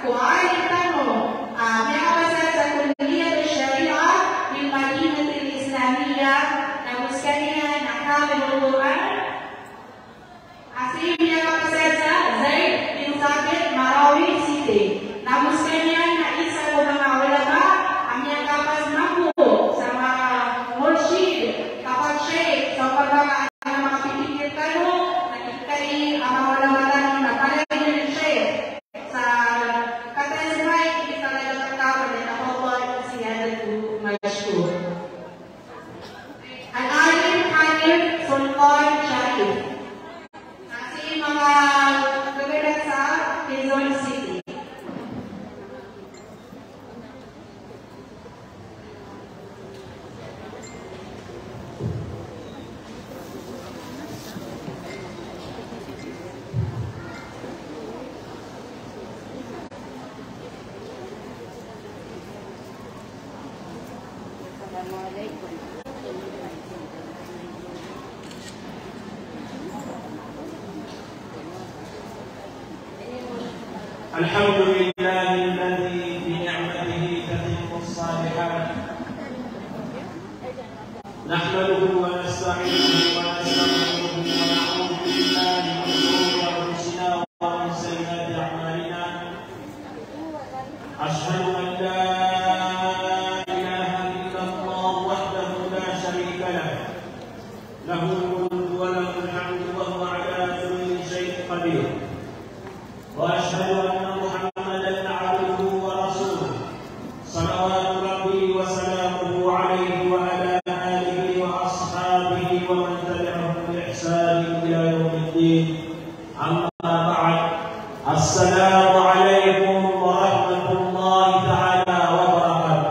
Kuala Tano, may kapasal sa Kulliyat al-Syariah di Madinatul Islamiyah namun sekalian akan berdoa. Asli dia kapasal sa Zaid bin Sabit Marawi City. Namun sekalian nak isa ko mga ulama ang yang kapas naku sa mga mursyid, kapag syekh, sa mga pipikir tano, nakikari ang mga ulama tano na palagi ng syekh sa katasmay, hindi talaga tatawa na nakapag siya na mashkur. Al-Alim Hanif Sultan Sharif. Kasi mga kagalat sa Quezon City. الحمد لله الذي بنعمته تتم الصالحات نحمده ونستعينه ونستغفره ونعوذ بالله من شرور انفسنا ومن سيئات اعمالنا اشهد ان لا اله الا الله وحده لا شريك له له الملك وله الحمد وهو على كل شيء قدير واشهد ان محمدا عبده ورسوله صلوات ربي وسلامه عليه وعلى اله واصحابه ومن تبعهم باحسان الى يوم الدين اما بعد السلام عليكم ورحمه الله تعالى وبركاته.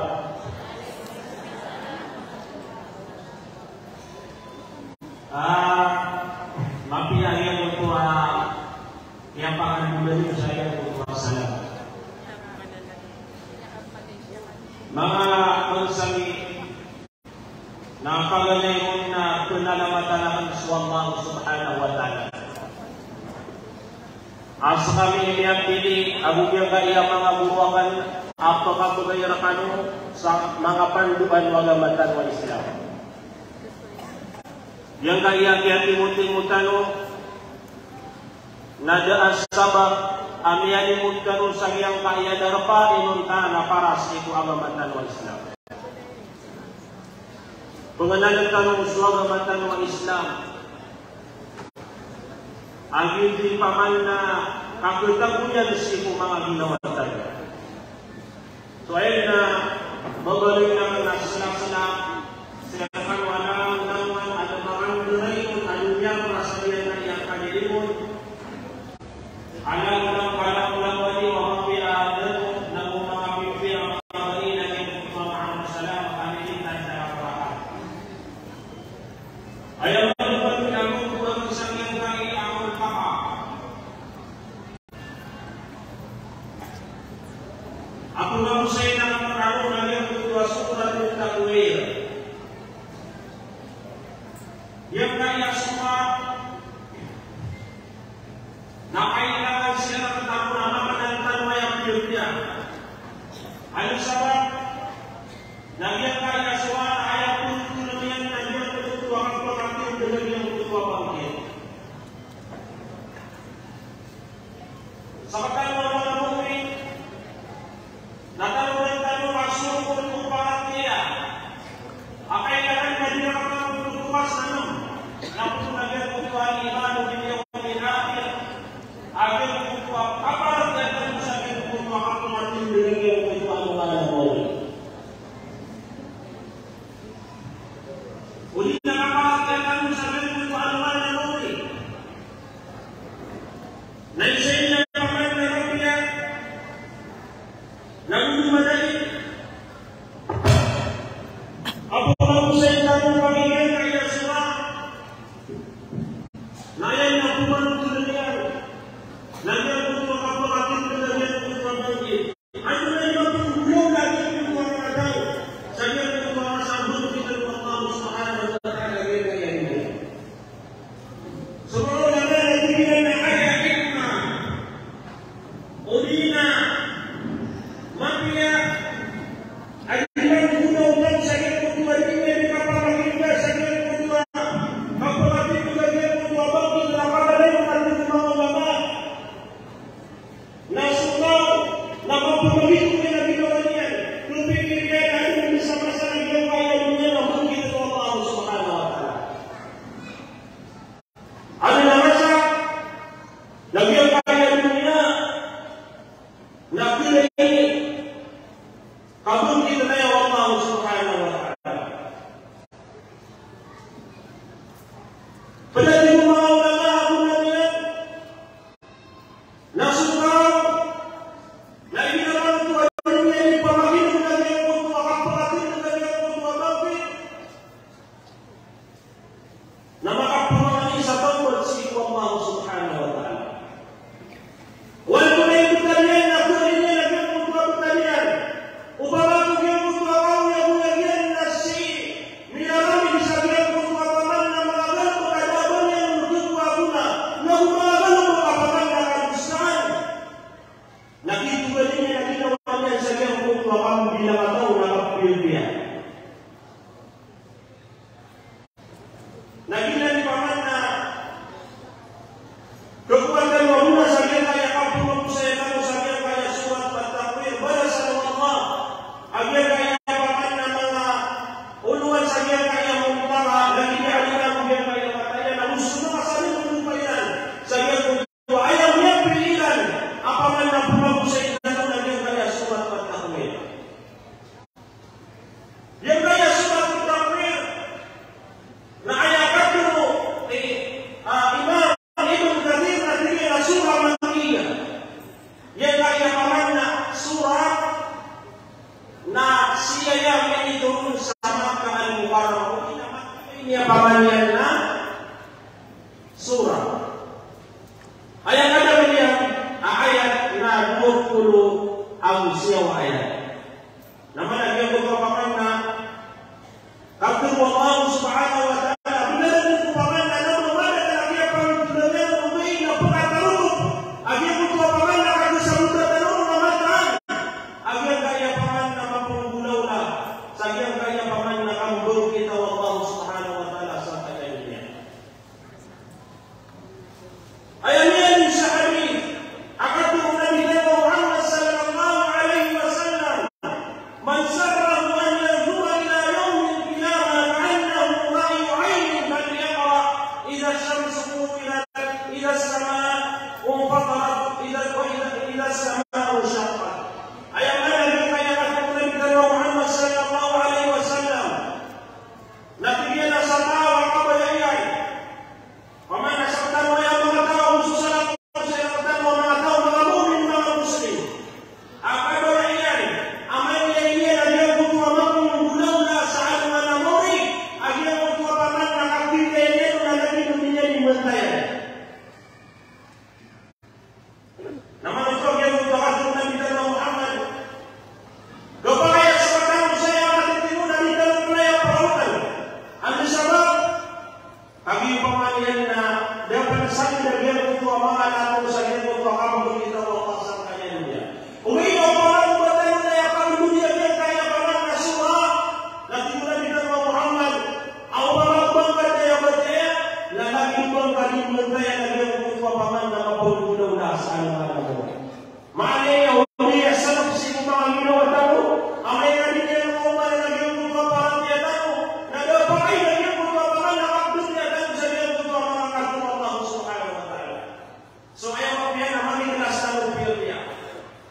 Mapia yang bertuah yang pangan beli saya untuk wassalam. Mga konsami na pagalayon na pinalamatan ng Allah subhanahu wa ta'ala. As kami yang pili, abu biya kaya mga buwakan ato kapagayara kanu sa mga panduan wagamatan wa Islam. Yang kaya kaya timut-timutano nada as-sabab amiyani mudkanu sagyang kaya darpa inunta na paras itu agamatan wa Islam. Pengenalan tanong agamatan wa Islam. Agil di paman na kakutaguyan sipo mga ginawatan. So ayun na magaling na nagsasalak sila kanwalang naman at marang durayon alumyang rasayan na iyang kanilimon. Alam ng palang wali wa mabiadan ng mga pipirang kabain na mga salam kanilitan sa kaparahan. Ayaw ng pagkakong buwag isang yung kaya ang paka. Ako na mo sa'yo na magkakaroon ng yung tuwa surat ng takwir. Yang kaya semua na kailangan sila ng naman yang Biblia. Ano sabab? Nagyan kaya semua ayat pun yang nagyan betul akan berarti dengan yang betul bangkit. Sabakan orang mukmin natarunan tayo masuk untuk dia. Akai kailangan madina ka tutuwas ano? Namun nagyan betul iman di yaumil akhir. Agar kutuwa kapal dan sakin kutuwa kapal dengan yang kutuwa Allah boleh. Uli na kapal dan sakin kutuwa Allah boleh. Naisay na kapal na rupiah. Lalu madali. Abu Musay kamu pagiging kaya semua. Nayan na pumanong tulad nandiyan po mga kapatid na nandiyan po mga pagiging. Ano na yung pagkulong lagi po mga katao? Sa niyan po mga sambon kita ng Allah subhanahu wa ta'ala ganyan. Sumunod na nagbibigay na kaya hikmah. Uli na Walaupun begitu kena ginawa niya, kung pikir kaya natin bisa-bisa na ginawa niya niya na mungkin ito Allah subhanahu wa ta'ala. Ano naman siya? Nagyan kaya niya na pinay kabun kita na yung Allah subhanahu wa ta'ala. Padahal yung mga ulama ako na niya nasukang na ibinaman ito ay niya yung pamahinom na niya kung makapakatin na niya kung makapit na makapamangan sa bawat si Allah subhanahu wa ta'ala. Walaupun na yung talian na kunin niya na niya kung makapitalian upama kung yung mutwakaw niya kung yan na si minarami sa niya kung makapaman na mga ganto kadaban niya ng mutwakaw na umagal mo makapaman na kagustahan. Nakituwa niya na ginawa niya sa niya kung mutwakaw bilang ataw na kapilbiya. Nagilan ni paman na kekuatan wahuna sa niya kaya kapulong sa niya sa niya kaya surat at takwir bala sa Allah. Agyan kaya paman na mga uluan sa niya kaya mumutara lagi niya alina kung yan kaya mataya na gusto na kasali ng lumpayan sa niya kung ayaw niya pilihan ang paman na pumago sa niya na niya kaya surat at takwir. Yan kaya surat at takwir na ayakat nyo Imam Ibn Kathir na tingin na surah Makkiyah. Yan kaya paman na surah na siya yang initurun sa Makkah al-Mukarramah. Ini ang paman yan na surah. Ayat ada niya ayat na 20 ang siya ayat. Naman nagyan ko paman na kapag Allah subhanahu wa ta'ala benar ko paman na naman na talaga pang-tulungan ng ubay na pagkatarunok. Agyan ko paman na kagasamutan na noon na mataan. Agyan kaya paman na mapulgulaw na. Sagyan kaya paman na kambong kita wa Allah subhanahu wa ta'ala sa kanya niya. Ayan yan sa hadith. Akad yung Nabi Muhammad sallallahu alaihi wasallam. Man sarrahu an yarjua ila yawm al-qiyamah ka'annahu ra'yu 'aynin falyaqra idha ash-shamsu kuwirat idha as-samaa unfatarat idha as-samaa'u shaqqat. Ayan yan kaya akad yung Nabi Muhammad sallallahu alaihi wasallam. Nabigyan na sa tao ang kabayayay. Pamana sa tanong ay ang mga tao susalat sa tanong mga tao mga mu'min mga muslim. Ang kabayayay ang mangyayay na diyan kung tuwamang gulaw na sa anuman na mori ang diyan kung tuwapaman na kapitay na naging niya ni Mantayan. Naman ito ang diyan kung tuwakatong Nabi Muhammad. Gapakaya sa tanong saya matitino na Nabi Muhammad pautan. Ang sabab kami pamanian na dapat sabi na diyan kung tuwamang alam sa diyan kung tuwakang kita Allah sa kanya niya. Umiyaw parang batay na yakang dunia niya kaya paman na surah na timula ni Nabi Muhammad. Ang parang kaya bataya na nagibang kalimang kaya na diyan kung tuwamang na mapulgulaw na sa alam mo. Maanay umiya sanap si mga ginawa tao. Ang may kanina ng umay na diyan kung tuwamang niya tao. Nagapakay na diyan kung tuwamang na kakdun niya tao sa diyan kung tuwamang kakdun Allah subhanahu wa ta'ala. So ayaw mo yan na magigilas na lupil niya.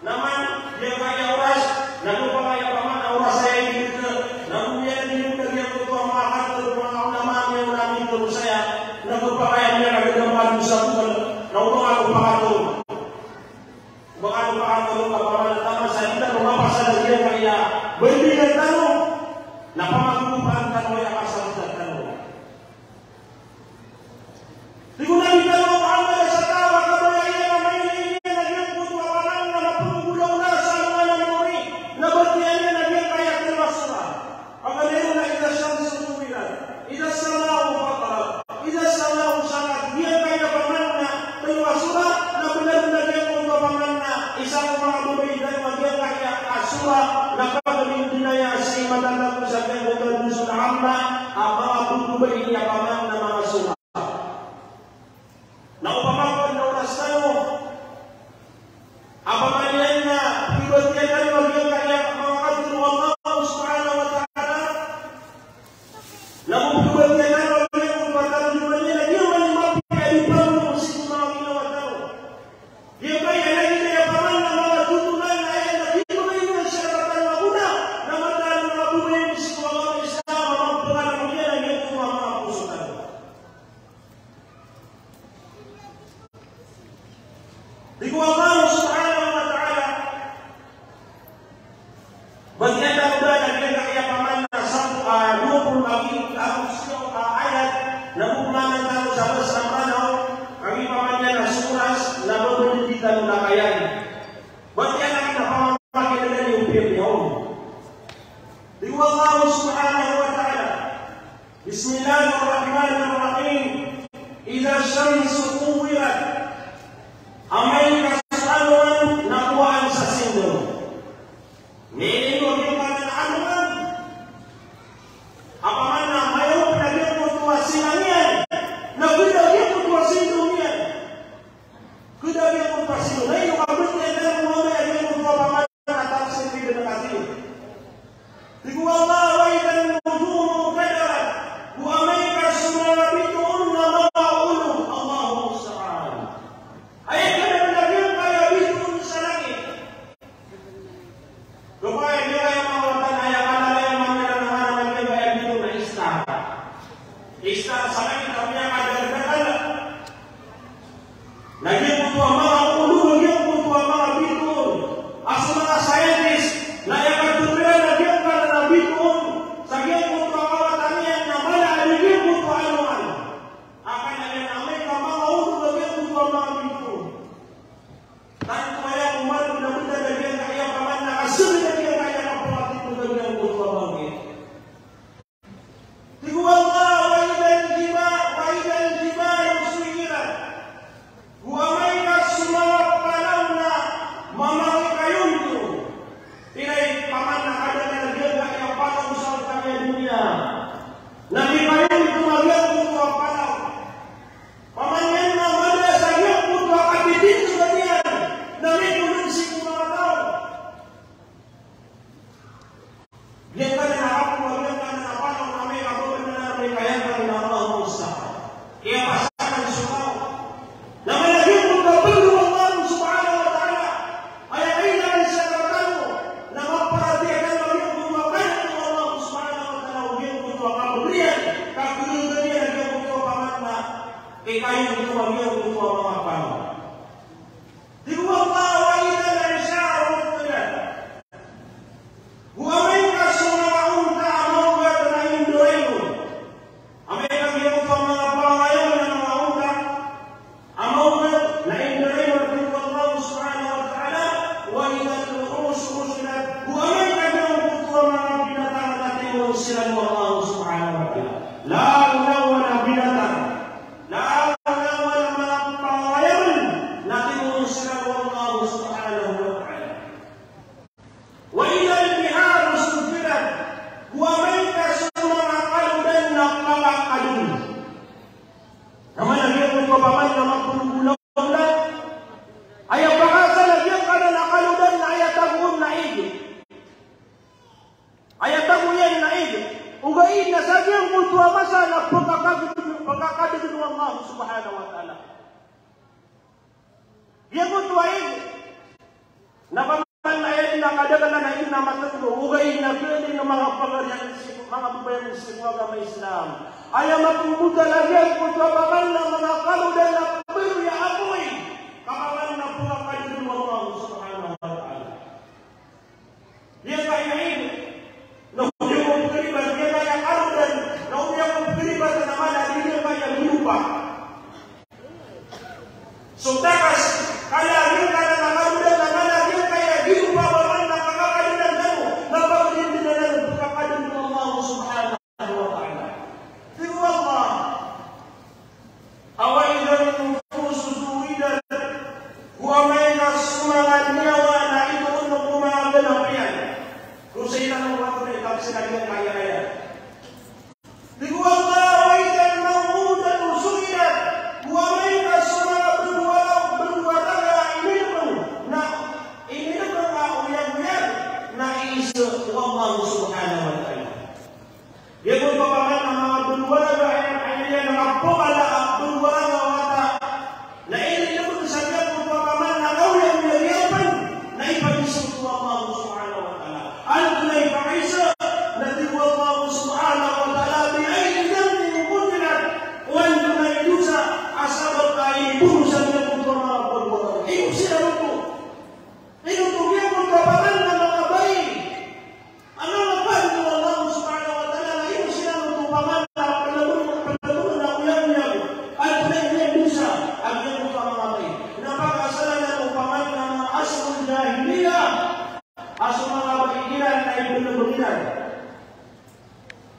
Naman, dia kaya oras, nagpapakaya paman na oras saya dito. Nagumiyan din yung kagyan ko ito ang mga kanto, mga unamaan yung namin ito saya. Nagpapakaya niya nagdampan sa buwan. Naunong ako pakatulong. Baka ako pakatulong ka paman na tama sa ita, lumapasa na siya kaya. Pwede ng tanong, napamagpupaan tanong ay akasalit ang tanong. Di ko namin tanong, ang mga sa tawa, kabayayan na may linya na yung puto aparang na mapungulaw na sa mga namori. Nabatiyan niya na yung kaya kinasura. Ang ganyan na idasyan sa tuwiran. Idasyan na ako patarat. Idasyan na ako sanat. Diyan kaya paman na tayo asura na pinag-nagyan kong paman na isang mga bumidan magyan kaya asura na kagaling dinaya sa imadala ko sa kaya kong gusto na hamba ang mga bubay niya paman na mga sura. Na upamakan na oras tayo, ang pamanian na ibat yan Bismillahirrahmanirrahim. Idza syamsu kuwirat. Amai kasaluan nakuan sa sindo. Nini ko kita na anuman. Apa man na mayo pinagyan mo tuwasin niyan. Na kudagyan mo tuwasin niyan. Kudagyan mo tuwasin niyan. Ngayon kabut niya na mo agyan mo tuwapaman na tapos hindi na kasi. Di ko Allah waitan nujumu kadaran. Ku amai kasunarabitun na ma'ulu. Allahu musta'an. Ayat ka na pinagyan kaya bitun sa langit. Rupaya dia yang mengatakan ayat Allah yang mengatakan nama ayat itu na istar. Istar sana kita punya kadar kadar. Lagi butuh amal ulu, lagi butuh amal bitun. Asma saintis, layak keturunan lagi karena bitun. Lagi butuh amal tanian namanya lagi butuh anuan. Akan ada namanya amal ulu, lagi butuh amal bitun. Dan supaya umat benar-benar lagi kaya paman nakasih.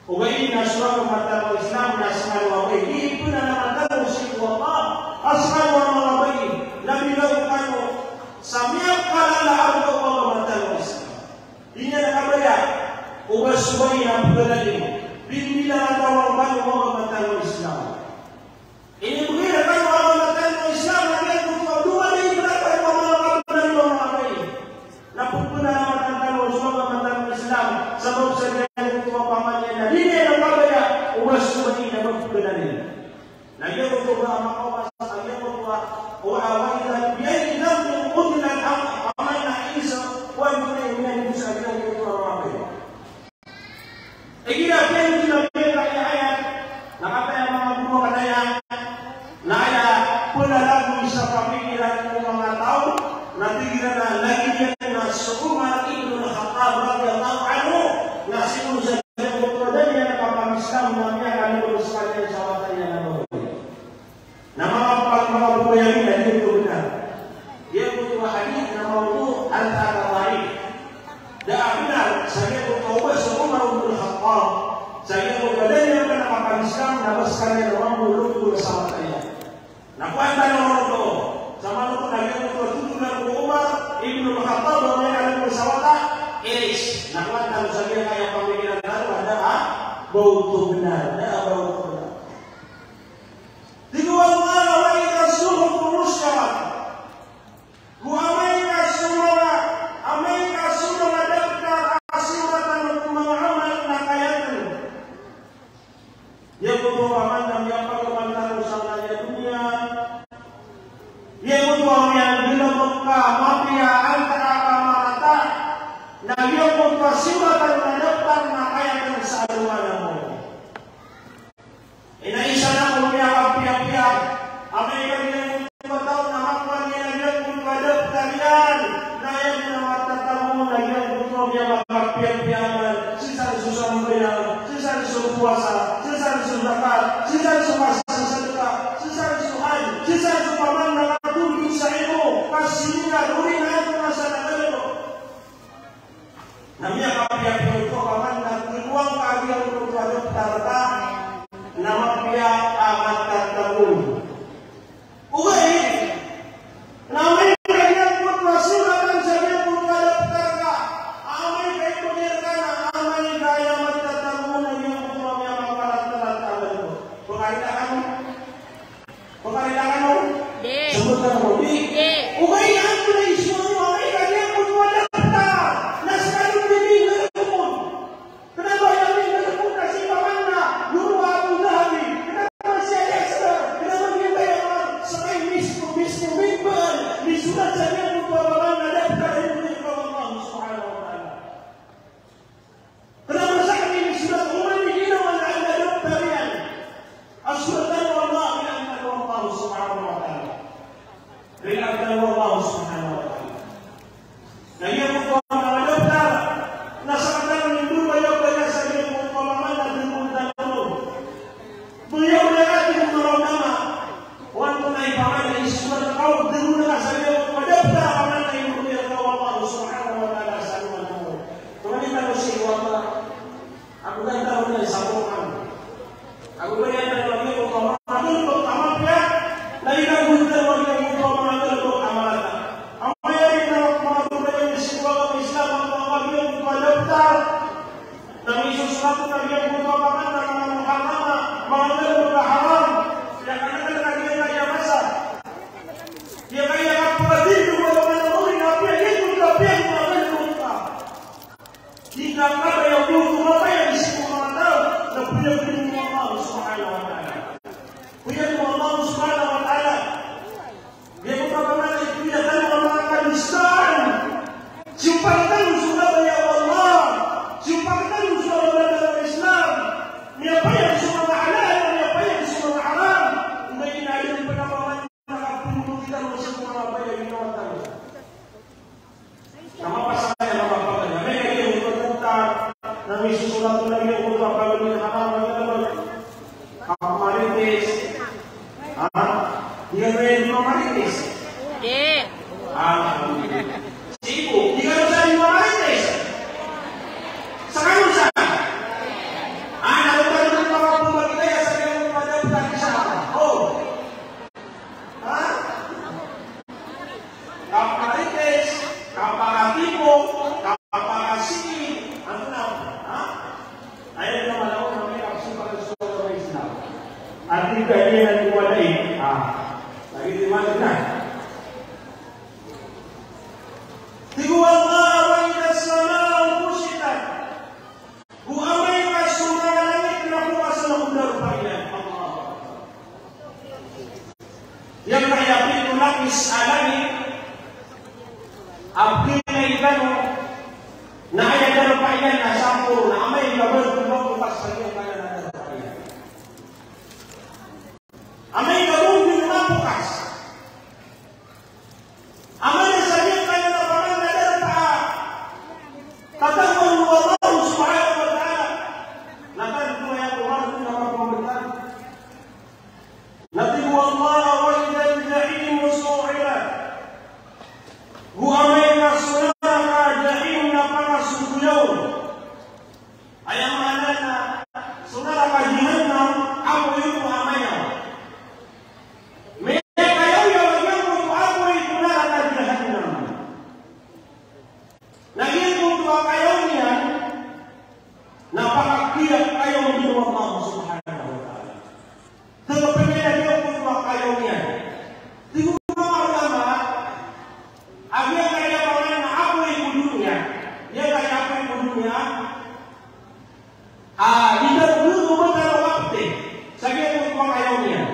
Ugain na surah matang Islam na asal wabay. Di ito na namatang si Allah. Asal wabay. Nabilaw kano sa miyang kalalaan ko mamatang Islam. Di niya nakabaya. Ugas subay na pagdalalim. Binila na tawang bago mamatang Islam. Ini begini kan mamatang Islam. Nabilaw ko dua na ibrata yung mga kapatid ng mga bay. Napupunta na matang mamatang Islam. Sabab sa Di Katipo, kapakasi, ano na? Ha? Ayaw naman ako na may kapsipan ng solo ng Islam. At yung kanya na niwalay, nagitimalag na. Tiguwala away na sana ang pusitan. Kung amay ka sumalangit na bukas na undar pa yan. Yang kaya pinulakis alangit, ang pinailan na ayaw na pa yan na sampuro na amay labal kung bukas sa iyo kaya na pa yan. Amay gabong din na bukas. Amay na sa iyo kaya na pa yan na tatanggal mo Allah subhanahu wa ta'ala. Nakan ko yan tuwan ko na magpapagdan. Natigo Allah wa idal jahim musu'ilat. Guamay na sunara ka jahim na pangasugulaw. Ayang mana na sunara ka jahannam ako yung guamayaw. May kayaw yung ako yung sunara ka jahannam. Naging kung kayaw niyan, napakakiyak kayaw ni Allah subhanahu wa ta'ala. Tetapi dia kung kayaw niyan. Tingnan mo mga ulama, agya kaya pangalan na ako yung dunia. Dia kaya ako yung dunia. Dito dulu betul waktu. Saya kung kayaw niyan.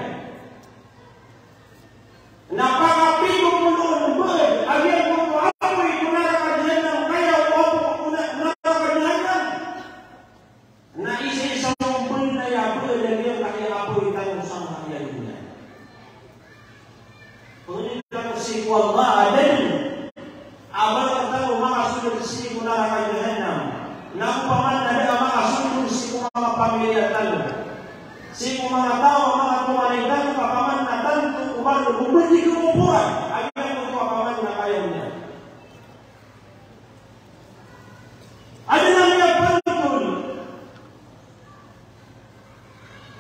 Napakapigo mo noon, agya kung ako yung na isa-isang benda yang dan dia kaya apoy tayo sa kaya niya. Pagkita ko si Allah din, abang tayo mga sunod si kuna kay Jahannam. Nakupaman na dia mga sunod si mga pamilya tayo. Si mga tao mga tumanay tayo kapaman na tanto kumano bumili ko buwan. Agad ko kapaman na kaya niya. Ano na niya pantol?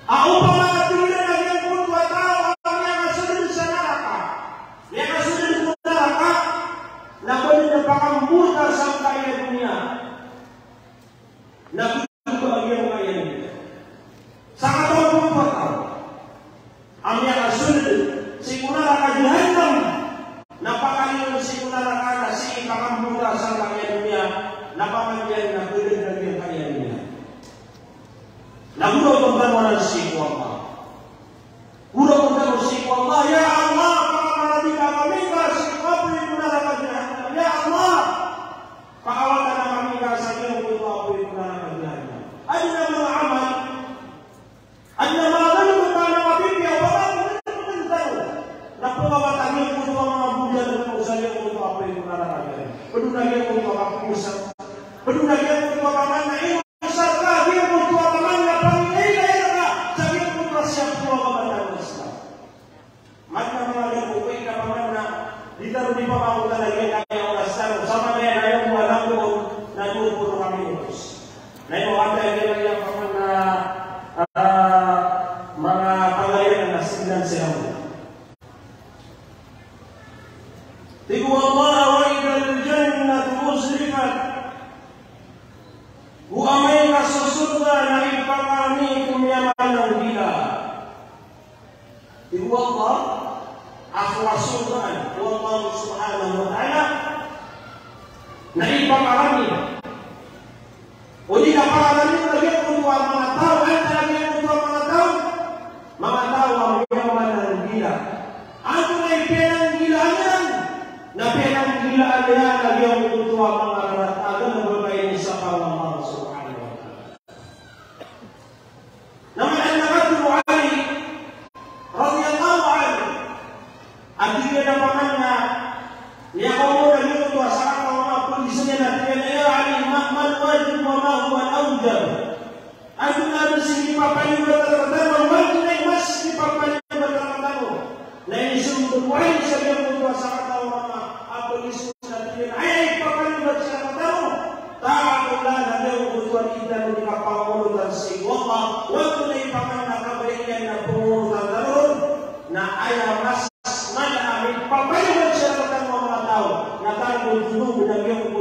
Ako pa mga tuloy na yung kutwa tao ang mga kasunod sa naraka. Mga kasunod sa naraka na kung napakambuta sa kaya dunia. Nagulo ang iyong kaya niya. Sa katawang kutwa tao, ang mga kasunod sigurara ka Jahannam. Napakaliwan sigurara ka na si ipakambuta sa kaya dunia. Napamagyan na tulad ng iyong kaya niya. Nagulo pagkawalan si Allah. Gulo pagkawalan si Allah. Ya Allah, pakamarami ka kami ka si Apoy Punarakan Jahannam. Ya Allah, pakawatan na kami ka sa iyong kung Apoy Punarakan Jahannam. Ano na mga amal? Ano na mga ganun ka na mabibya? Wala ko na tayo. Napakawatan niyo kung mga bulan na kung sa iyong kung Apoy Punarakan Jahannam. Padunagyan kung makapusan. Padunagyan kung makaman na iyo. Sarka dia butuh aman na pangilay ka sa gitong siya po ang Islam. Mata mga upay ka paman na dito rin pa ako talaga kaya oras sa sama na ayaw mo alam ko na tupo kami utos. Na yung atay nila yung paman na mga pangalayan na nasignan siya mo. Tigu Allah wa idal jannatu uzlifat. Uamay ka sa surga na ipakami kumyaman ng gila. Ibu Allah, ako surga, Allah subhanahu wa ta'ala, na ipakami. O di ka pakalami lagi kung mga tao, ay talaga kung mga tao ang yaman ng gila. Ano na ipenang gilaan yan? Na penang gilaan yan, lagi ang kutuwa mga karatagan na babae ni sa kawang naman ang nakatulong Ali radiyallahu anhu at hindi na paman na niya ko na yung sa mga pulis niya na tinaya Ali man wajib wa ma huwa al-awjab. Ano na si papaliwat at tama wag na mas si papaliwat at tama na isang buwan sa yung sa mga pulis na tinaya ay papaliwat sa tama tayo na yung buwan ita ni kapawulutan si Allah wag na ayaw mas malaaming papaliwan siya ng mga tao na tayo tulungan ng iyong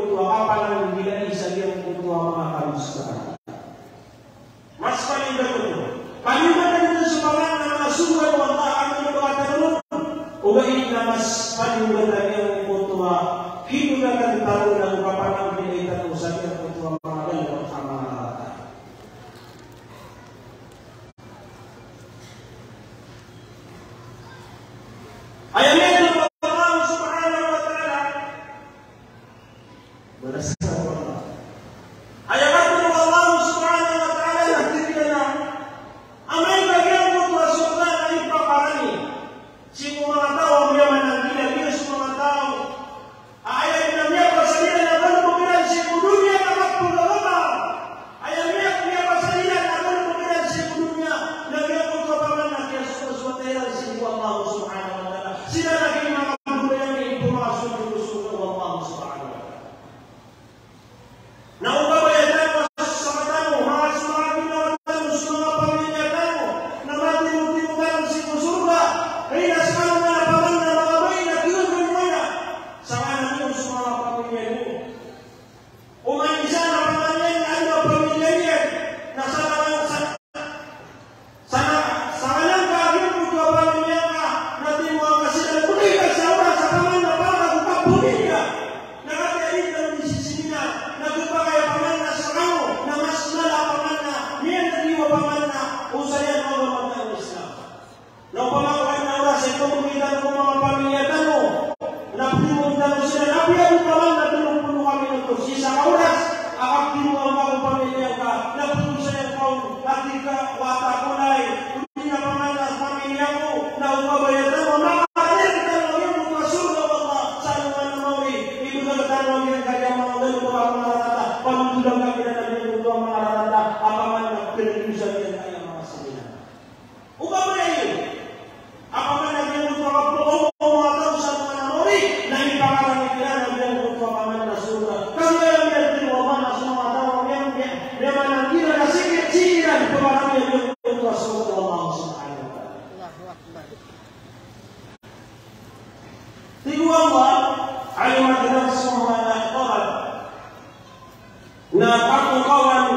na kawan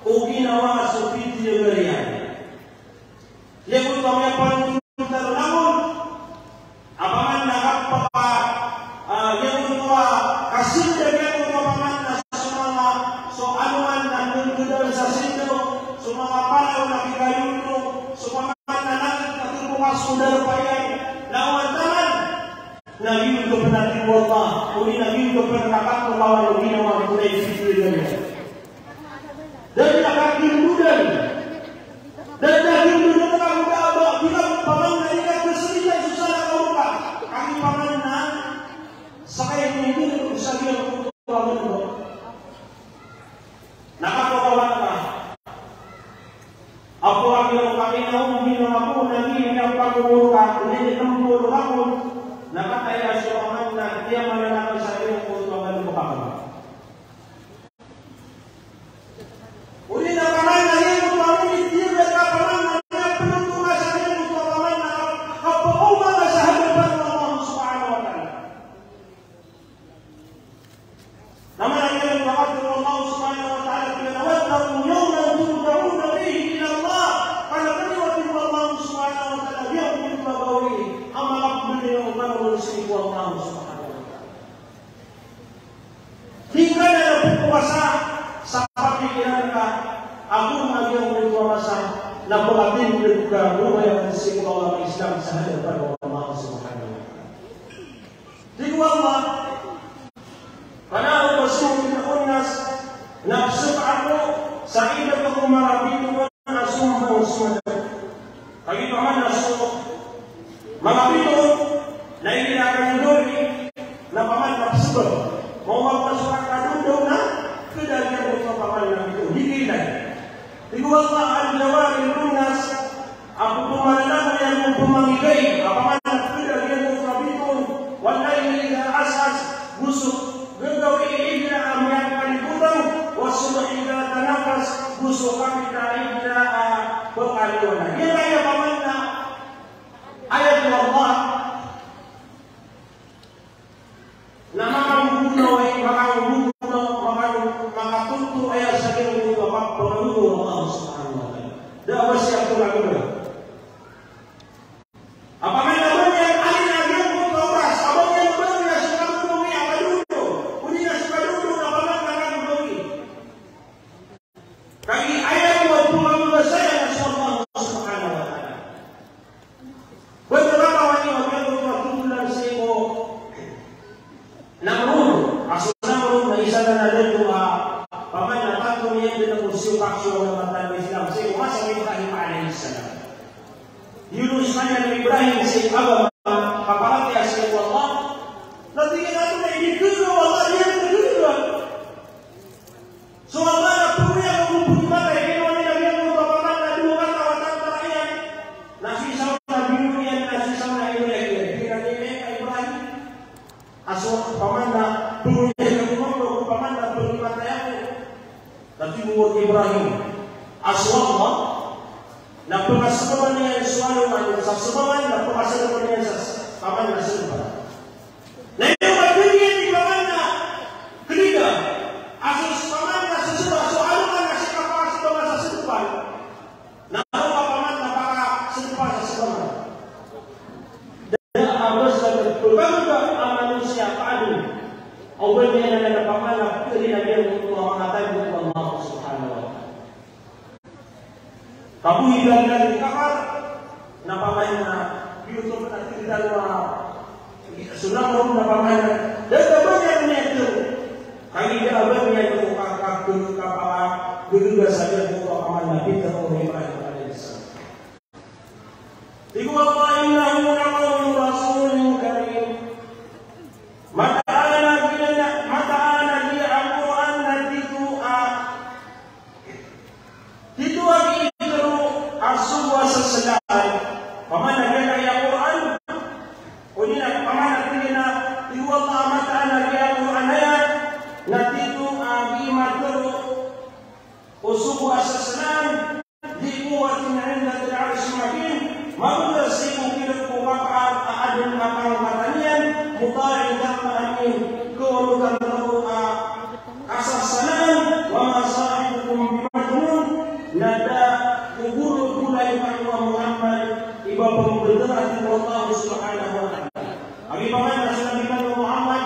uginawa sa video garian. Lebut kami panuntar namun apaman nakapapa lebut wa kasil dengan apaman na sumama so anuman na nundudan sa sindo sumama palaw na kikayuno sumama na nakatubukas sudar payan lawan na yun ko panatin Allah uli na yun ko panakakat mo kawan o ginawa ko na isipin ganyan dan nakakindudan dan nakakindudan na kamuda bilang paman na ikat na salita susah na kamuda kami paman na sakay hindi ko sabi ang kutuwagan mo nakakawawan ka ako ang ilang kami na uminom ako naging ang pagmumuro ka hindi ang mumuro ako nakataya siya paman na dia mananakal sa iyo kung tuwagan mo ka uli na paman na iyo paman hindi ka paman na pinuntunga sa iyo kung paman na kapauma ka sa hadapan ng Allah subhanahu wa ta'ala naman ang ilang nakatulong Allah subhanahu wa ta'ala pinanawattaku yawman turja'una fihi ila Allah kana kaniwatin Allah subhanahu wa ta'ala dia pinagawi ang mga beliau berusaha Allah subhanahu wa ta'ala. Hingga dalam berpuasa sampai pikiran ka aku mengajar berpuasa na pagatin juga rumah yang bersih Allah Islam sahaja pada Allah subhanahu wa ta'ala. Jadi Allah karena bersuh kita unas nafsu aku sa'idah aku marabitu nasum mausumah kami paman nasum marabitu na inilakandori na paman na subag mawag na surat kadundong na kedalian ng paman na ito higilay igual ka ang jawari lunas ako pumalala mo yan mong pumangigay paman na kedalian ng kabiton walay nila asas busuk gagawin ila ang mga kalibutan wasulah ila tanakas busuk kami dahil ila pangaliwan yan kaya paman na ayat Allah na makanggunaw ay makatunto ay sa kanyang mga pagpapaluto ng Allah subhanahu wa ta'ala. Dawa siya ito lagunan. Apakah naman yan, alin na yan kung kauras, abang yan ba na sa kagunawi, akaluto, kuni na sa kaluto na paman nakagunawi. Kaya ayaw mo at pumamagasaya na sa Allah subhanahu wa ta'ala. Pwede ba kawan niyo, huwag yan kung matutulan sa iyo Namrud, aso Namrud na isa na dito paman na tato niya din ang usyok-aksyon ng matan ng Islam. Kasi umasa ng Ibrahim alayhi salam. Yunus na niya ng Ibrahim sa Abba, paparati sa Allah. Natingin natin na inikulo, Allah niya ang nagulo. So Allah na punya kung pumatay, ginawa nila niya kung papaman na dumagat na watang tarayan. Nasisaw na binuyan, nasisaw na inuyan. Pinanimik kay Ibrahim. Aso paman na punya kung paman na pumatay ako. Tapi buat Ibrahim aso Allah na pemasaman niya sa sa sumaman na pemasaman niya sa paman na sumpa. Na yung magiging di paman na ketiga aso paman na sa sumpa. So ano man na siya kapasok sa sumpa na paman na baka sumpa sa sumaman. Dan abas na berbangga ang manusia paano awal niya na napamalak pinagyan ng mga tayo ng Allah subhanahu wa ta'ala. Kabuhilan na rin kakar napamay na YouTube na tinidal na sunamon napamay na dahil kabanyan niya ito kaya kaban niya ito kakaguluga sa niya ito kaman na kita ko ng Ibrahim alayhi salam. Ikaw ang painaw na kong rasulun karim paman na kaya Quran o nila paman na tingin na iwag maamataan na kaya Quran na yan na dito ang imaturo o subo asasalan di kuwatin na rin natin arasimahin magula sa ikong kilat ko aadun mapangamatanian mutahin na maanin kuwarutan na asasalan hati Allah Subhanahu wa taala. Abi paman Nabi Muhammad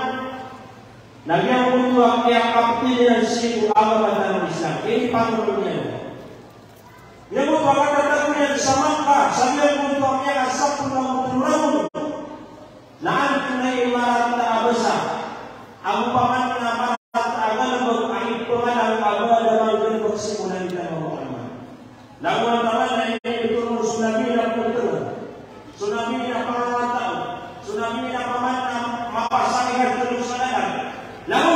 Nabi yang untuk yang kapten yang siku agama dalam Islam. Ini panggungnya. Dia buat kata-kata yang sama sambil untuk yang asap pulang pulang. Naan tunai imarat abasa. Abu paman nama agama berkait pengalam agama dalam berkesimpulan kita Muhammad. Lagu antara ini betul tsunami dan betul. Tsunami yang pengawatan, tsunami yang paman mapasangan terus sadar. Lalu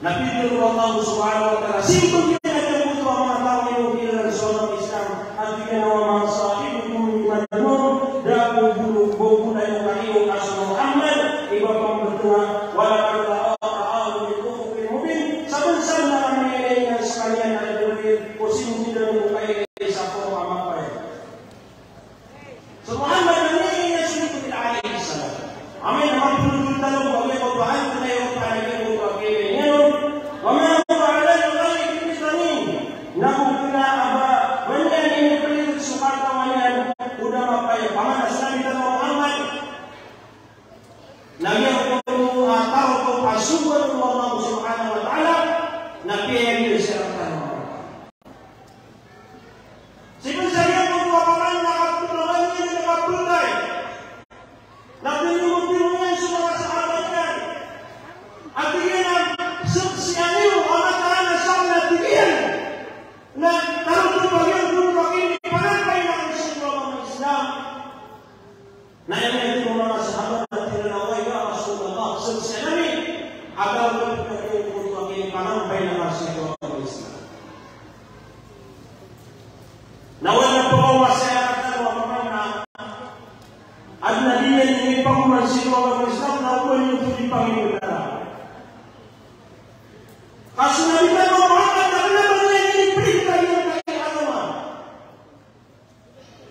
Nabi Allah Subhanahu wa taala simpul dia yang butuh mengetahui ilmu seorang Islam. Artinya nama sahibu majnun dan buku dan kayu asal Muhammad ibu pembertua walaupun Allah min ufuqil mubin saban-saban yang sekalian ada di posisi tidak membukai sapo apa. Muhammad ini yang sudah alaihi salam. Amin. Amin. Dalam boleh berdoa dengan pada وما هو على الغيب بمثلين نحن كنا أبا ولن يقلد سبحانه وتعالى قدام أبا فمن أسلم إلى محمد لم يقولوا أعطاه أسوأ الله سبحانه وتعالى نبي yang disyaratkan sehingga saya membuatkan nak berdoa ini dengan betul nabi mempunyai semua sahabatnya artinya seksiannya orang kerana sama tinggian. Nah, kalau tu bagian dulu ini pakai yang Islam Islam. Nah, yang itu orang sahabat tidak nawai ya Rasulullah seksiannya agar berkata untuk ini pakai yang Islam. Nah, wala bawa masyarakat mana ada dia ini pakai Islam lalu itu dipanggil Rasulullah Muhammad adalah orang yang diperintah yang kaya agama.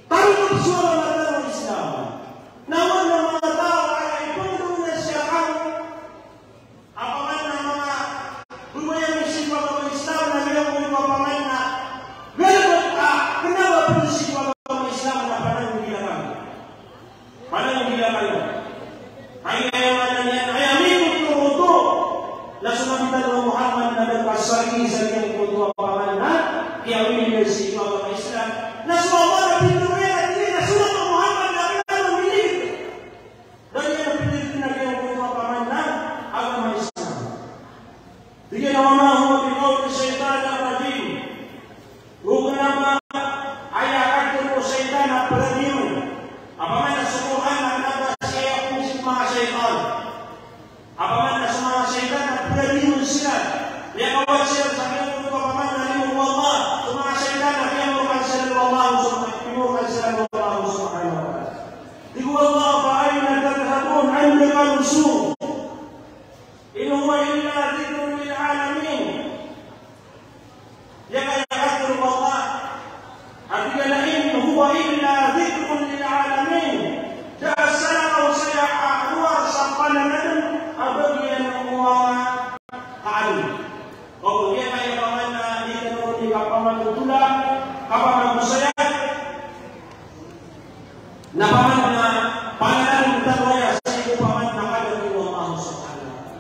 Tanpa suara dalam Islam. Namun nama tahu ayat itu menurut siapa? Apakah nama rumah yang bersifat agama Islam dan yang menurut apa mana? Kenapa bersifat agama Islam dan pada yang dilakukan? Pada yang dilakukan. Ayat yang mana ayat ini untuk Nabi Muhammad dan pasal ini saya butuh apa mana yang ini bersifat agama Islam. Nasolah pintunya ini Nasolah Muhammad dan memilih dan yang pintunya yang butuh apa mana agama Islam. Dia nama Allah dikau syaitan rajim. Bukan nama ayat kata syaitan rajim. Apa mana Subhanahu wa taala saya fungsi maha syaitan. Apa mana semua syaitan berani Islam. Yang awal siap sampai untuk paman dari Allah. Semua syaitan yang berkaitan Allah Subhanahu wa taala. Diku Allah fa'aina tadhhabun 'indaka nusul. In huwa illa dzikrun lil 'alamin. Ya kata Allah. Artinya in huwa illa dzikrun lil 'alamin. Jasana wa saya'a wa saqalana abagian Allah ta'ala. Oh, dia kaya paman di dalam di paman tulang, paman saya. Nah, paman kita raya sih paman nak ada Allah Subhanahu.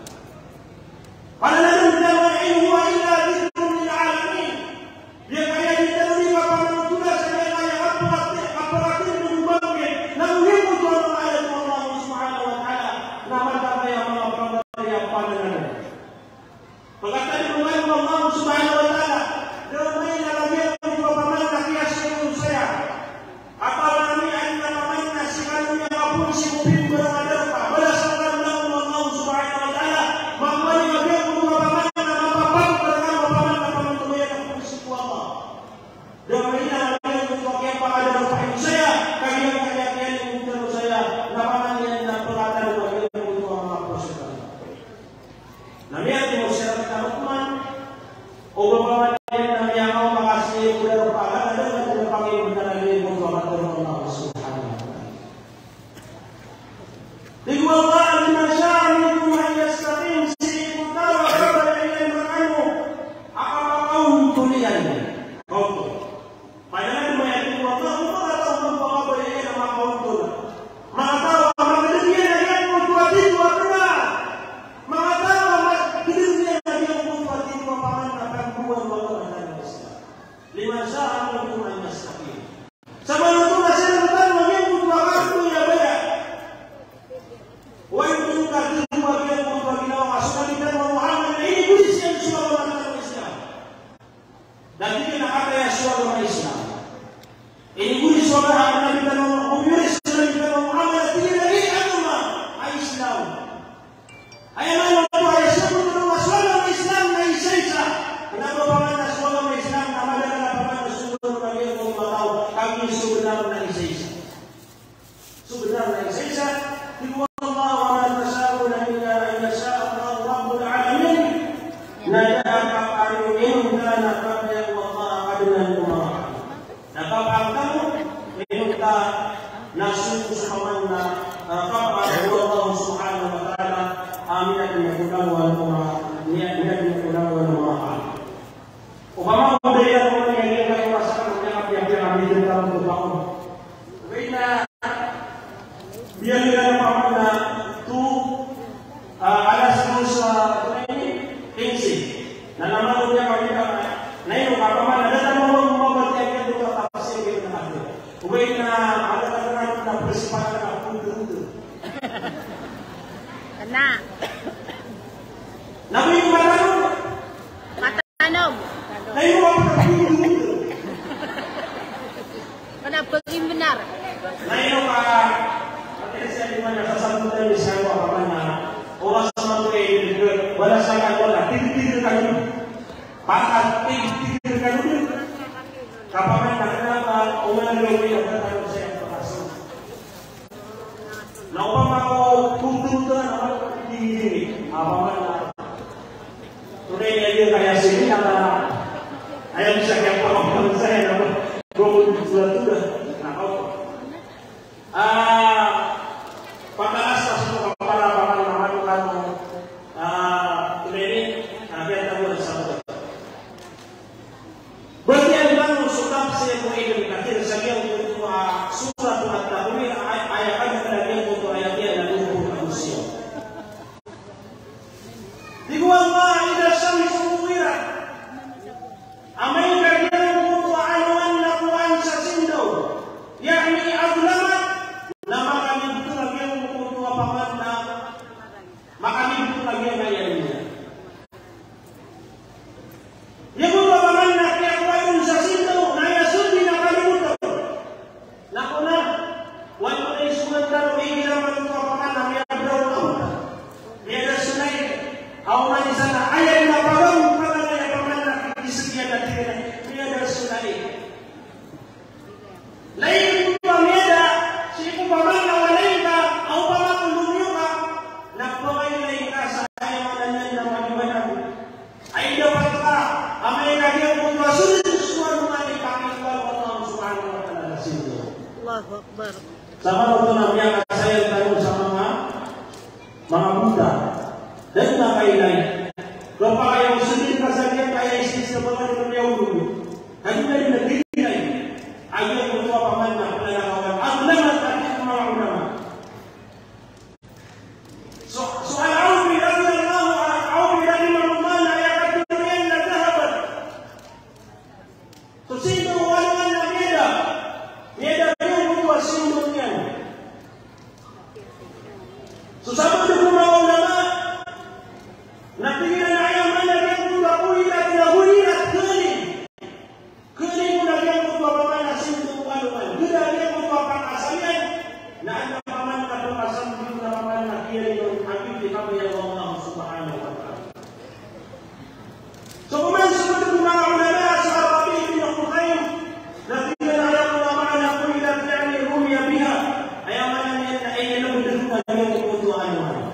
Paman kita raya ini wa illa dzikrun lil 'alamin. Dia kaya di dalam di paman tulang saya kaya aparatif membangkit. Namun dia butuh ayat Allah Subhanahu wa taala. Nama kaya perkataan Allah Subhanahu wa taala dalam lagi untuk paman kias saya apa namanya anda paman nasikan yang apun si mungkin berada berdasarkan Allah Subhanahu wa taala maka lagi untuk paman apa paman tu yang apun si Allah dalam lagi untuk apa ada paman saya kaya untuk saya paman yang perkataan bagi untuk apa saya namanya itu masyarakat Al-Quran Obama yang mau makasih udah berpahala ada yang tidak panggil bentar lagi untuk Allah Subhanahu wa taala. Diqullah al-masyariq wa yastaqim si mutawa pada yang beranu apa kaum tulian. Padahal itu Allah tahu apa yang nama kaum nadakap ayunin ka nakapya Allah kadinan kumara. Nakapag kamu minta nasuko sa pamanna kapag Allah subhanahu wa ta'ala amin at nagulawan kumara niya nagulawan kumara. Upama budaya ko niya niya kayo masakan niya kapya kami din ka mo ba ko. Wala biar nila pamanna tu alas mo sa na naman niya kami na yun, kapamana, dala mo mabati ang ito kapasya kayo na natin. Uway na, alala na presipal na puto-puto. Kana. Nabi yung matanog. Matanog. Na yung puto-puto. Kana, paging benar. Na yun, siya naman nasasabutan ni siya kapamana, oras sa mga wala sa wala, tigil-tigil kayo. Bakit tigil kayo din? Kapag nakakita, umalang gawin ang katanong sa iyong pagkaso. Naupang ako, punto-punto na naman ako tigil-tigil. Apaman na. Tunay na yun kaya sila na ayaw siya kaya pamapalang sa iyo na gawin-tulad-tulad. Nakaw. Pagkakas na sa mga kaparapakan na manukan berarti ang bangun sudah saya mulai dari kecil saya untuk surat At-Tahwil ayat kan lagi untuk ayat dia dan untuk manusia. Di gua ida syamsu muwirat. Amai kalian untuk anuan nakuan sasindo. Yakni azlamat nama kami itu lagi untuk apa mana maka itu lagi yang ayatnya. Ya gua pamanna sama waktu Nabi yang saya tahu sama mga Buddha dan mga kailay. Kalau kaya muslim kasanya kaya istri sa mga dunia dulu. Kami dari negeri lain. Ayaw ko paman na kawan. Aglamat natin mga ulama. So al-Awfi radhiyallahu anhu rahimahullah ayat dunia na dahabat. So sino wala na beda. Beda sino niyan. Susama ng mga ulama natingnan na ayaw man na yung kulilat na hulilat kuling. Kuling mo na yung magpapaman na sintukaluan. Guna yung magpapakasayan na ang napaman na pagkasam yung napaman na kiri yung hagib di kami ang Allah subhanahu wa ta'ala. So kumansa mo ng mga ulama sa Arabi ng Bukhayim natingnan na ayaw ulama na kulilat na rumia biha ayaw man na ay nalabudulukan yung kutuan mo.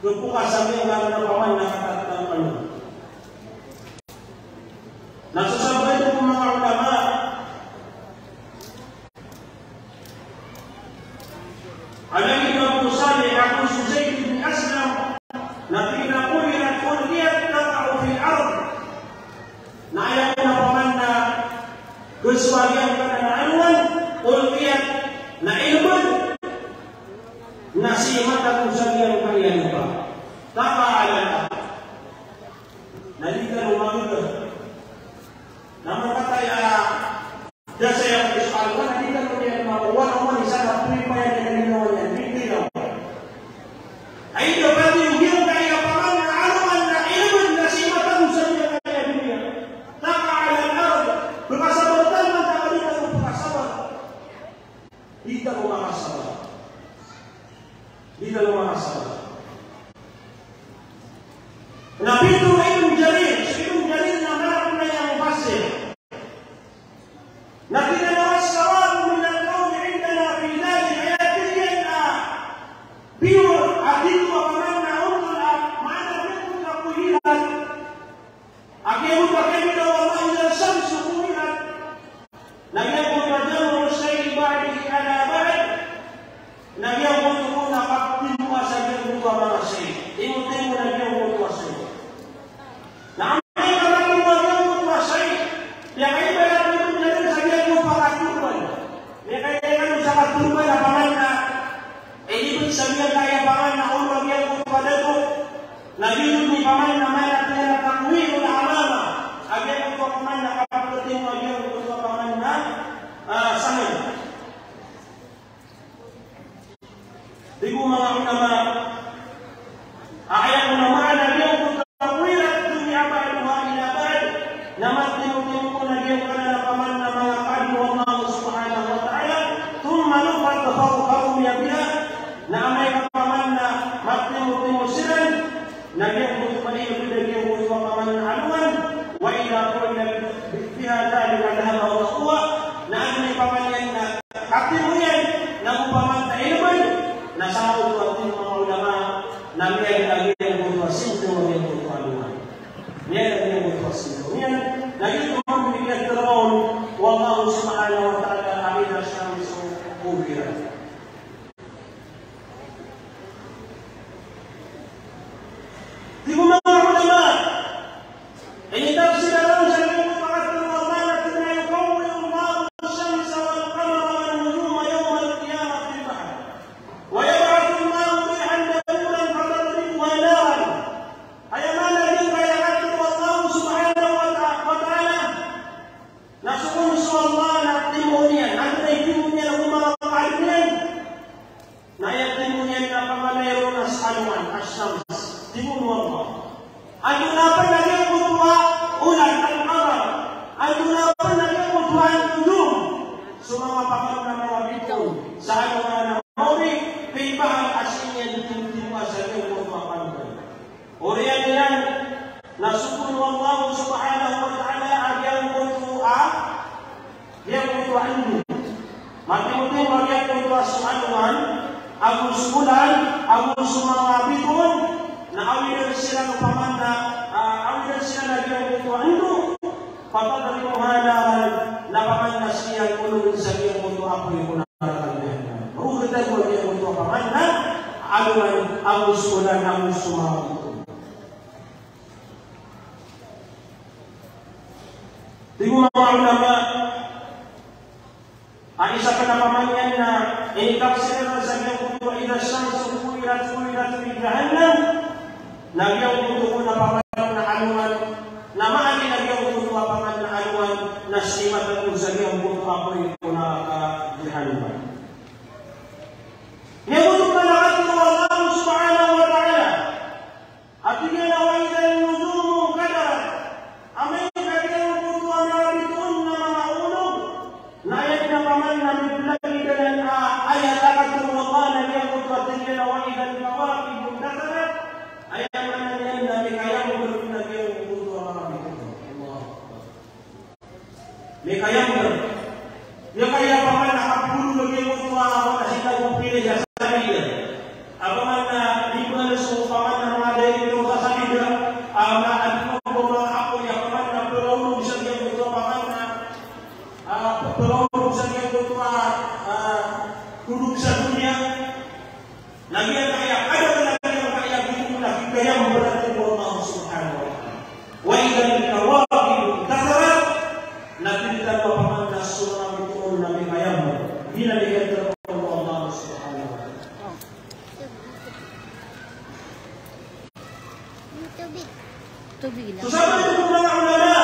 Doon po kasabi ang gano'n ng paman na katatang ano. Nagsasabay po mga ulama alam ito ang pusali ako si Zayd bin Aslam na pinakulirat kuliyat na tao fil ard na ayaw na paman na guswalian ka na anuan kuliyat na ilman na simat at usalian kalian pa. Kakaalala naligan umamit naman katay dasa yung isalwa naligan umiyan makuwan naman isa na pumipayan na nilinawan yan hindi lang ay dapat yung hiyong kaya paman na anuman na ilman na simat at usalian kalian dunia. Kakaalala pagkasabartan man kakalitan mo pagkasabar di ka umakasabar. Di ka umakasabar. Napito Ibn Jarir naman tinutin ko na yung kanalapaman na mga kadi wa Allah subhanahu wa ta'ala thumma nufat tafawqahu biha na amay kapaman na matinutin mo sila na yung paliyo yung kapaman na aluan wa ila qulna biha dhalika dhahaba wa quwa na amay pamanyan na katimuyan na upaman na ilman na sahod ko ating mga ulama na may lagi ang butuasin ko ng butualuan. Yan ang butuasin ko. Yan, lagi ko ang bigyan taon wallahu subhanahu wa ta'ala alina syamsu kubira. Di ko mga ulama, ini tafsir dalam syariat mengatakan Allah la tunayqawu Allah syamsa wal qamara wan nujuma yawm al-qiyamah fil bahr. Wa yab'athu Allah rihan daburan fatadribu naran. Ayamana din kaya atur Allah subhanahu wa ta'ala. Nasukun Allah na timunian, ang timunian ang mga kaalinan. Na yung timunian na pamalayro na sa aluan, asyams, timun Allah. Ang yunapan na yung mutuwa, ulan ang kamar. Ang yunapan na yung mutuwa ang tulong. So mga pakal na mga bitong, sa aluan na mauri, kaibahan asin yan tinuwa sa yung mutuwa panunay. Uriyan yan, nasukun Allah subhanahu wa ta'ala ang yung mutuwa, yang mutuwa anu. Mati-muti yang mutuwa sa aluan, agus bulan, agus mga bitong, na awilan sila ng pamanda, awilan sila na yung mutuwa anu. Patadari mo hanahan, na pamanda siya kulun sa yung mutuwa po yung kunarakan. Ruhitan mo yung mutuwa pamanda, aluan, agus bulan, agus mga bitong. Tingnan mga ulama, ang isa ka na pamanyan na initapsir na sa iyong kuto ina syamsu kuwirat fi jahannam na iyong kuto na pamanyan na aluan na maali na iyong kuto pamanyan na aluan na simat at sa iyong kuto apoy ko na jahannam. Ngayon na lahat ng Allah subhanahu wa ta'ala at ginaway na yung nuzumo kadarat amay kanyang kuto na bituon na mga ulog na ayat na paman na mitlagi ka na ayat akat Allah na niya kuto at ginaway na kawaki yung dakarat ayat na niya na may kayang ulog na yung kuto na mga bituon. May kayang ulog. Yung kaya paman nakapulo na yung kuto na sila kong pinay sa sarili. Ako man na di ko na so paman na mga dahil ito sa sarili na ano ko mga ako yung paman na perulog sa yung kuto paman na perulog sa yung kuto kulog sa dunia. Nagyan kaya ano ka na yung kaya dito na kaya mo berarti mo Allah subhanahu wa ta'ala. Wa idan kawakib dasarat natintan mo paman na surah ito na may kaya mo. Binalikan mo Allah subhanahu wa ta'ala. Tubig lang. So sabi ito mga ulama,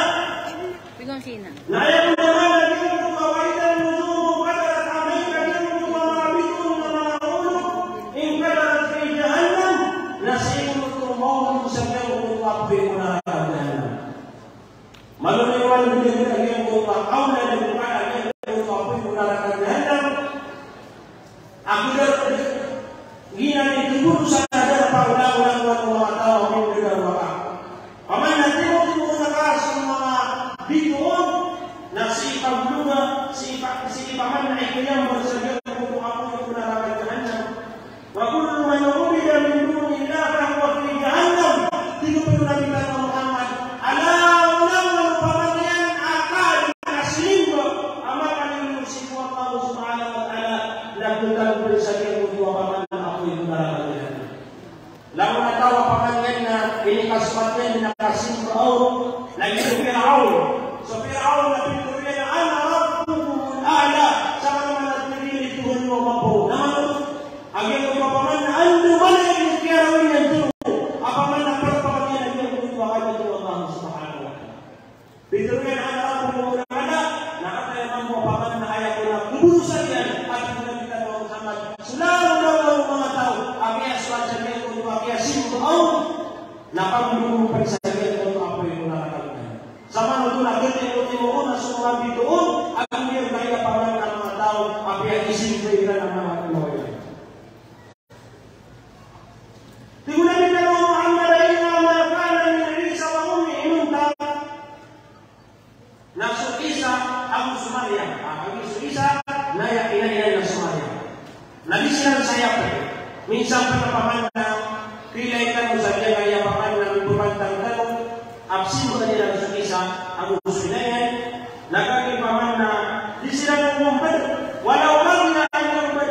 Bigong sina. na ayaw naman na di mo kawaitan mo sumo kadarat amay kanyang mo mga bitong na mga ulog in kadarat kay jahannam na sa iyong tumawag sa kanyang umapoy mo na jahannam. Maluniwan mo din ang iyong umapaw na nagmukha ang iyong umapoy mo na jahannam. Ako na ginamit siguro sa kadar paulang-ulang mga tao ang iyong mga paman na tinutulungan na ka sa mga bituon na si Paglunga, si Paman na ikayang magsagyan kung ako yung kunarakan jahannam. Wa kullu man ubida min duni Allah wa fi jahannam. Dito po yung nabitan ng Muhammad. Alam mo pamanyan akal na silimbo ang makalilong si Allah subhanahu wa ta'ala nagtutang po sa kanyang kung paman na ako yung kunarakan jahannam. Lalu natawa pamanyan na inikasmatnya dinakasin Fir'aun lagi itu Fir'aun. So Fir'aun na pinuriya na ana rabbukumul a'la sama naman at pinili Tuhan mo mapo. Naman agad ko paman na ando man ay kiyarawin yan dito. Apaman na pagpapaman yan ang kutuwa kayo ito Allah subhanahu wa ta'ala. Pinuriya na ana rabbukumul a'la nakatayaman mo paman na ayaw ko na kubusan yan at pinagitan mo Muhammad. Sulalo daw ang mga tao api aswan sa kaya kutuwa kaya Fir'aun na pagdulong pagsasabihan ko apoy ko na nakalimutan. Sama nito na mga bituon, ang iyang kaya paman ng mga tao, apya ising kailan ang mga kinawayan. Tigunan ni Pero Muhammad ay namalapanan ni Isa wa umi imunta na Isa ang Sumaria. Ang Isa na ina ng Sumaria. Nabi silang sayap minsan pa napaman na pilay ka mo sa kaya paman na bumantang tanong absin mo nila sa Isa ang Sumaria. Nagagay paman na di sila nang mumpad wala man na ang mumpad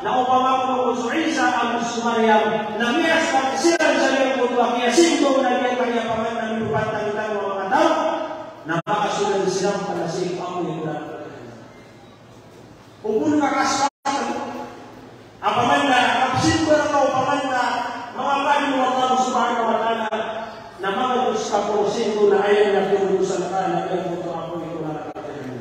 na upama ko sa Isa ang Sumaria na miyas pagsiran sa iyong kutuwa kaya sinto na niya kaya paman na bumantang tanong mga tao na makasulan silang palasig ang mga upun makaspasan apaman na kapsin ko na ka upaman na mga panin mo Allah subhanahu wa ta'ala na mga gusto ko sinto na ayaw na pinudusan ka na ayaw mo ito ako ito na nakatayin.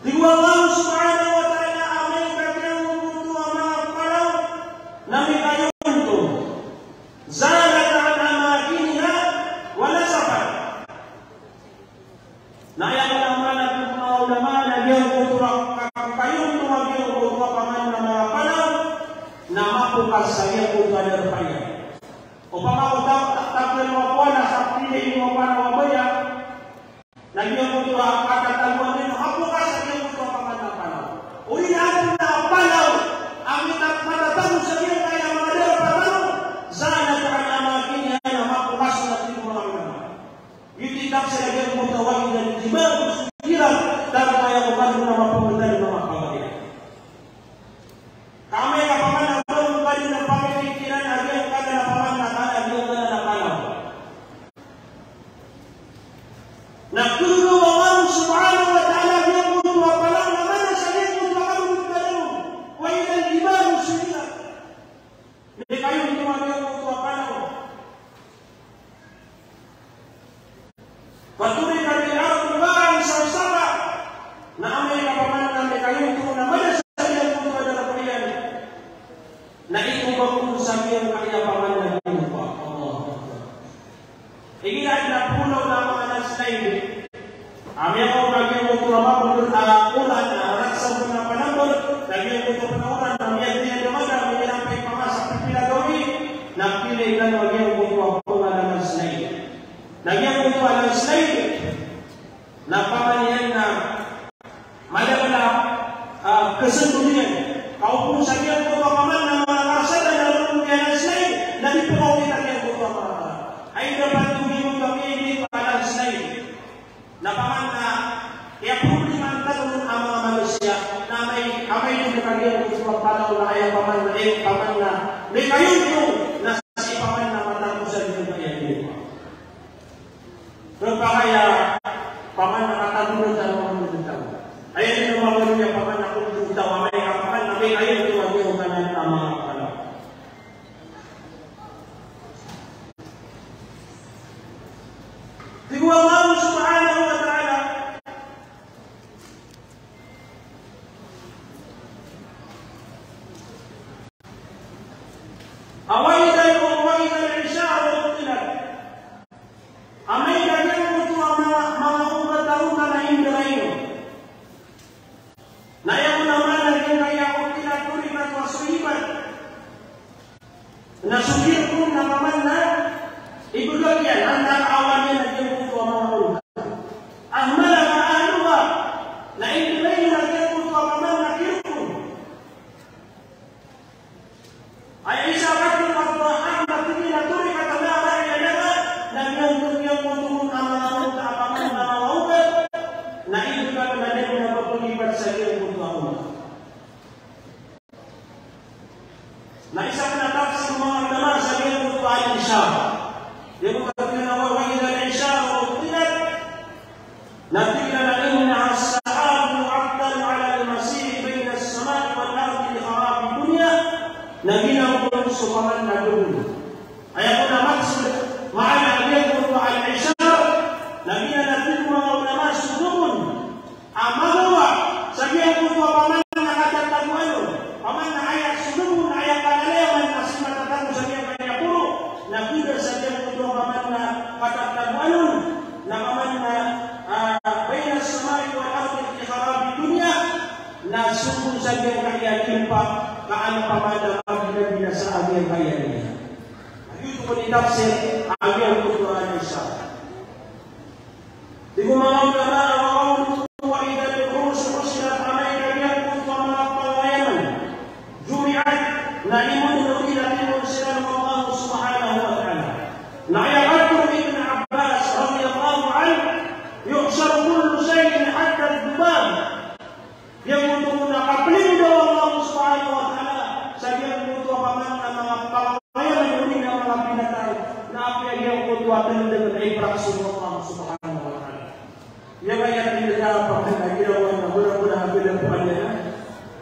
Tingwa Allah subhanahu wa ta'ala amay kanyang mubuto ang mga palaw na may kayon ito. Zalat ang amakiniha wala sapat. Naya ko naman at yung mga ulama na diyan kutuwa kayong tumagyung kutuwa paman na mga palaw na mapukas sa iyong kutuwa na rupaya. O pamakutak taktakyan mo ako na sa pili mo pa na mabaya na iyong kutuwa kakataguan din mapukas sa iyong kutuwa paman na palaw. O inaabot na palaw ang matatang sa iyong kaya mga dero palaw sana ka na makinihan na mapukas na iyong mga ulama. Yung titap sa iyong kutuwa na Dibago sendirian dan kaya bukan nama pemerintah nama pemerintahan. Kami kapaman ang bukan nama pemerintahan ada yang kada kapaman nakala dia kada nakala. Nah kudu Allah subhanahu wa ta'ala dia kudu apalah namanya saya kudu akan kudu. Wa idan dibago sendirian. Jadi kayu itu dia kudu apalah. Paturi kami sama-sama na amay kapaman na may kayong ito na mala sa iyong puto na napayan na ito ba kung sa iyong kaya paman na iyong pa iginag na puno na mga nag-slide amay ako kaging ito na mapunulan na raksaw ko na panambol kaging ito panauran na miyag niya lumaga may ninampay pama sa pipilagawi na pilay na nagyang ito ako na nag-slide nagyang ito na nag-slide na pamanihan na malawala kesentulian kaupun sa iyong kutuwa paman na mga kasada na lumulungan ang slide na di po ako kita kiyang kutuwa paman ay dapat tumimong kami hindi palang slide na paman na kaya problema ang tanong ang mga manusia na may yung kanyang kutuwa palaw na kaya paman na may kayong yung na si paman na matapusan yung kaya nyo pero pa kaya paman nakatagulog sa mga manusia ayan yung mga niya paman na kung tawa may kapaman na may ayaw tumag yung kanan na mga palaw. Tingwa Allah subhanahu wa ta'ala awaidan o awaidan isya'ar o tilag amay kanyang mutu ang mga ubat-ubat na indirayo na yung naman naging kaya kung tinatuloy na masulipan na sugir kung naman na ibigay yan ang nakawan niya naging puto ang mga ubat ang malamaano ba na indirayo naging puto ang mga nakirkong ay isa bakit magpahang na tinatuloy ka talaga yan naging puto ang mga ubat na mga ubat na ibigay na din na papulipan sa iyong na isang natap sa mga agdama sa iyong kutuan siya. Yung mga pinawawin na siya o tinat natigla na inna as-sa'ab mu'abdan ala al-masih bayna as-sama' wal-ardi li kharabi dunya na ginawang supaman na dulo. Ay ako na maksud ma'ala iyong kutuan siya na ginanatin mga ulama sumukun ang magawa sa iyong kutuan paman na katataguan paman na ayak sumukun ayak kanalayaman kasi matatang sa iyong kanya puro na kita sa iyong kutuan pamanang bina-bina sa agyang kaya niya. Ito ko nitapsir, agyang kutuan siya. Di ko mga ulama, ang mga ulama, idan yung sila tamay kanyang kutuan mga pangayaman. Jumi'at, na imunulog inatimon sila ng Allah subhanahu wa ta'ala. Naiyakat ko Ibn Abbas, radiyallahu anhu, yuksar kullu shay'in hatta al-dubab. Yang untuk nakapling daw Allah subhanahu wa ta'ala sa iyang kutuan paman ng mga pangayaman yung mga mga pinatay na apya iyang kutuan dengan ibraksun Allah subhanahu wa ta'ala. Yang ayat ini dapat ginawa na mula-mula bilang panjana.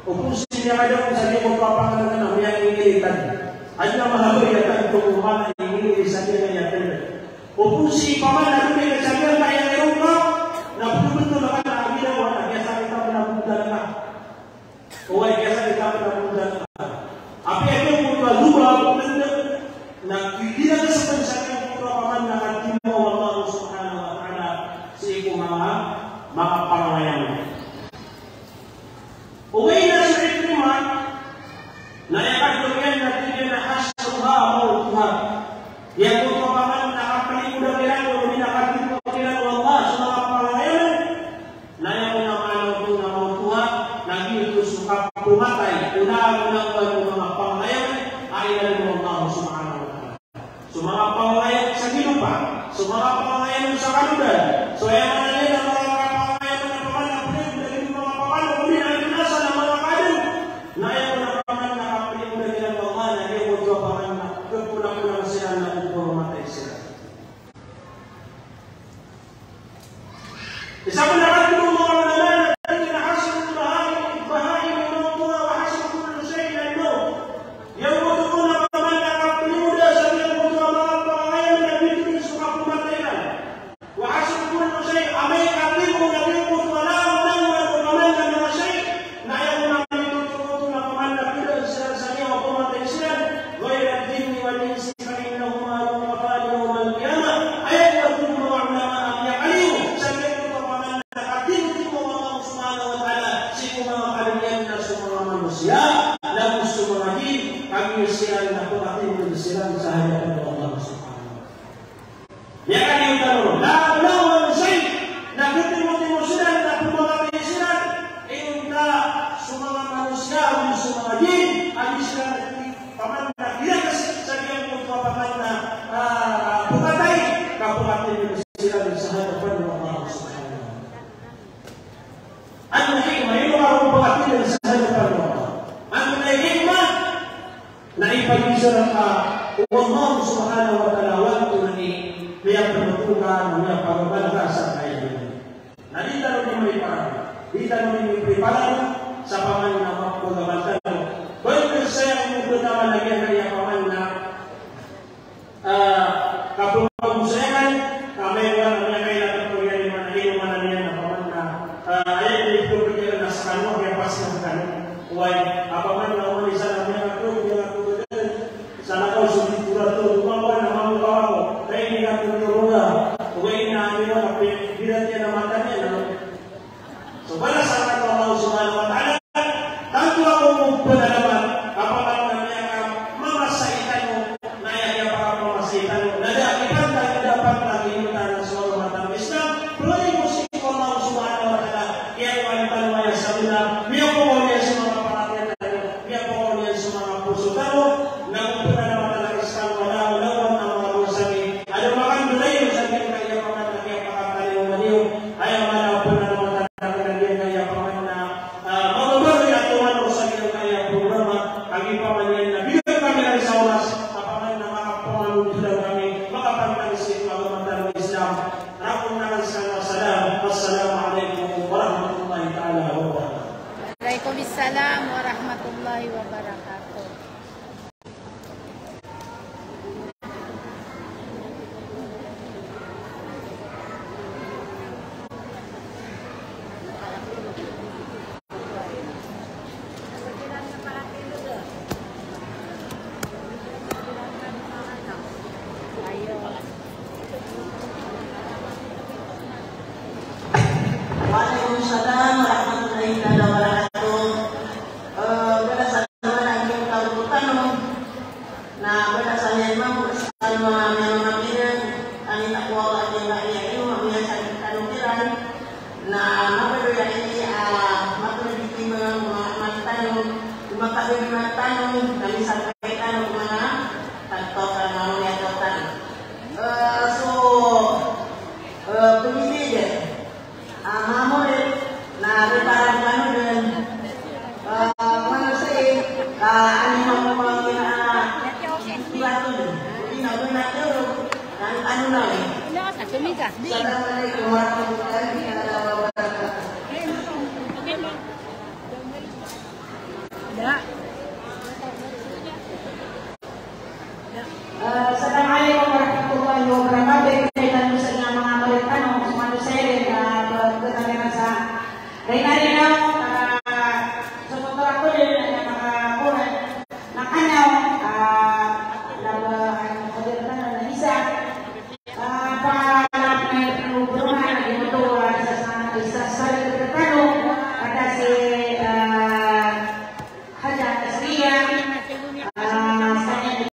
Upusin niya kayo kung sa iyong papangalan ng iyang ingilitan. At na mahabariatan itong umana ingilili sa iyong ayatan. Upusin paman na rin sa iyong ayatan ka na betul-betul akan na ginawa na biasa kita penamudan ka. O ay biasa kita penamudan ka. Apa yang kita lupa na tidak sesuai sa iyong paman na katimu Allah subhanahu wa ta'ala sa iyong mga pangayan. Uwi na sa ikriman na ikagdugyan natin yun na hasruha o tuha. Yan kung papaman nakapalikudan kilang o minakatimuha kilang Allah sa mga pangayan na yan kung nakalaw ito na mga tuha naging suka pumatay unang-unang mga pangayan ay nalang Allah subhanahu wa ta'ala. So mga pangayan sa ginupa, so mga pangayan sa kaludan, so yan na nila ang mga pangayan na paman na pulit na yung mga paman o pulit na pinasa ng mga kadun na yan na paman na kapalikudan kilang Allah na yan kung ito paman na kagpulang-pulang sila na kung matay sila. Isa pa nakatulong mga malaman na kinahasal ng bahay ng mga tuwa o hasal kung ano siya inano. Yung mga tuwa na paman na kapalikudan sa mga mga pangayan na dito sa mga pumatayan. Wahasal kung ano siya amay kapil kung naging kung wala ng mga paman na mga siya na ayaw na nagtututo na paman na pilan sila sa niya o pumatay sila. Gaya at din ni Walinsi kanin na humarong makali o malkiyama. Ayaw na kung mga ulama ang yakaliw sa niya kung paman na nakatinti mo mga subhanahu wa ta'ala si kung mga kalinian na sa mga manusia na gusto mga din kami sila na pumatin mo sila sa hadapan ng Allah subhanahu wa ta'ala. Yan ang yung tanong. Lahat siya nagtitimot-timot sila na pumamatay sila yung na sa mga manusia o sa mga din ang sila paman na kinakas sa niyang kung paman na pumatay kapumatin mo sila sa hadapan ng Allah subhanahu wa ta'ala. Ang hikmah, yung mga pumatin sa hadapan ng Allah. Ang hikmah na ipag-isa ng Allah subhanahu wa ta'ala waktu ni lihat pembentukan, lihat pagbabalan sa kaya ini. Nah, di dalam ini prepara sa paman na pagbabalan. Baik saya menggunakan lagi kaya paman na kapag-usayan kami wala na kaya natutulyan yung mga ino mananiyan na paman na ayun yung pagbabalan na sa kanwa kaya pas na kanwa. Uway, paman na umalisa na mga natutulyan sana kau sulit pura tu lumawan na mga kawaw kaya hindi ka tutulunga uway na ano yung bilat niya na matanya na so wala sana ito Allah subhanahu wa ta'ala tanto ako mong panalaman na berdasarnya mampu sama yang makinan kami tak kuat yang tak ia itu mampu sakit kanukiran na mampu dari ini mampu diterima matanu maka dari matanu kami sampaikan kemana tanpa karena melihatkan penyidik mampu na reparan kanu dan mana saya ani mampu Assalamualaikum warahmatullahi wabarakatuh. Assalamualaikum warahmatullahi wabarakatuh.